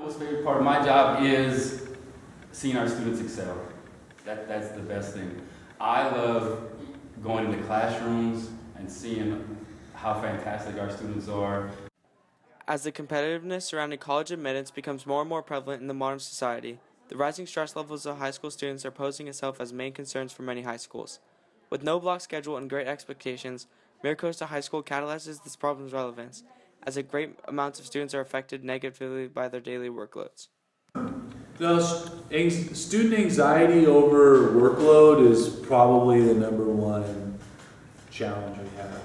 most favorite part of my job is seeing our students excel. That's the best thing. I love going into classrooms and seeing how fantastic our students are. As the competitiveness surrounding college admittance becomes more and more prevalent in the modern society, the rising stress levels of high school students are posing itself as main concerns for many high schools. With no block schedule and great expectations, Costa High School catalyzes this problem's relevance, as a great amounts of students are affected negatively by their daily workloads. No, student anxiety over workload is probably the number one challenge we have.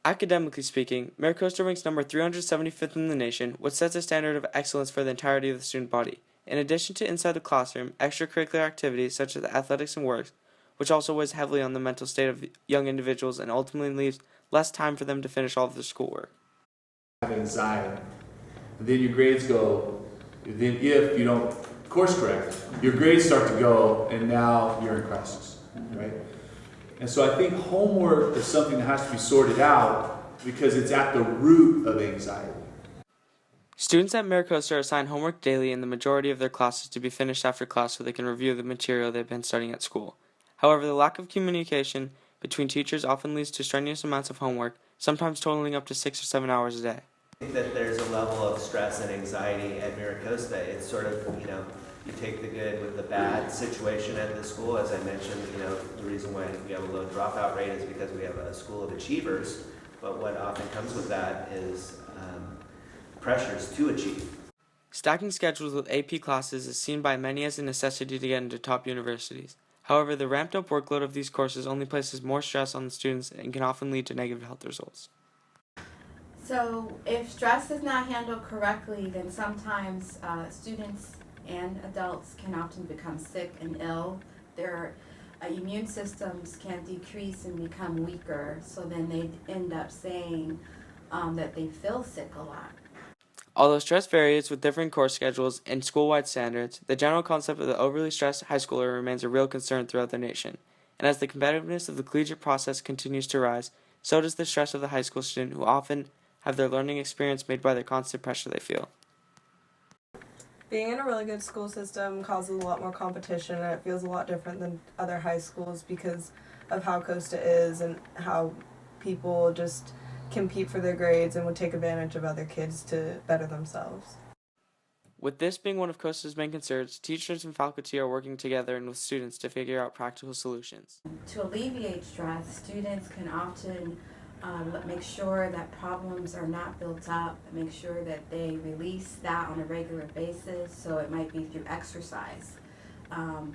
Academically speaking, Costa ranks number 375th in the nation, which sets a standard of excellence for the entirety of the student body. In addition to inside the classroom, extracurricular activities such as athletics and work, which also weighs heavily on the mental state of young individuals and ultimately leaves less time for them to finish all of their schoolwork. Have anxiety. And then your grades go, then if you don't course correct, your grades start to go and now you're in crisis, right? And so I think homework is something that has to be sorted out because it's at the root of anxiety. Students at Costa are assigned homework daily in the majority of their classes to be finished after class so they can review the material they've been studying at school. However, the lack of communication between teachers often leads to strenuous amounts of homework, sometimes totaling up to 6 or 7 hours a day. I think that there's a level of stress and anxiety at Costa. It's sort of, you take the good with the bad situation at the school. As I mentioned, the reason why we have a low dropout rate is because we have a school of achievers. But what often comes with that is pressures to achieve. Stacking schedules with AP classes is seen by many as a necessity to get into top universities. However, the ramped-up workload of these courses only places more stress on the students and can often lead to negative health results. So if stress is not handled correctly, then sometimes students and adults can often become sick and ill. Their immune systems can decrease and become weaker, so then they end up saying that they feel sick a lot. Although stress varies with different course schedules and school-wide standards, the general concept of the overly stressed high schooler remains a real concern throughout the nation. And as the competitiveness of the collegiate process continues to rise, so does the stress of the high school student, who often have their learning experience made by the constant pressure they feel. Being in a really good school system causes a lot more competition, and it feels a lot different than other high schools because of how Costa is and how people just compete for their grades and would take advantage of other kids to better themselves. With this being one of Costa's main concerns, teachers and faculty are working together and with students to figure out practical solutions. To alleviate stress, students can often make sure that problems are not built up, make sure that they release that on a regular basis. So it might be through exercise,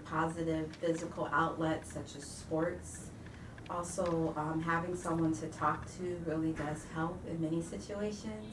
positive physical outlets such as sports. Also, having someone to talk to really does help in many situations.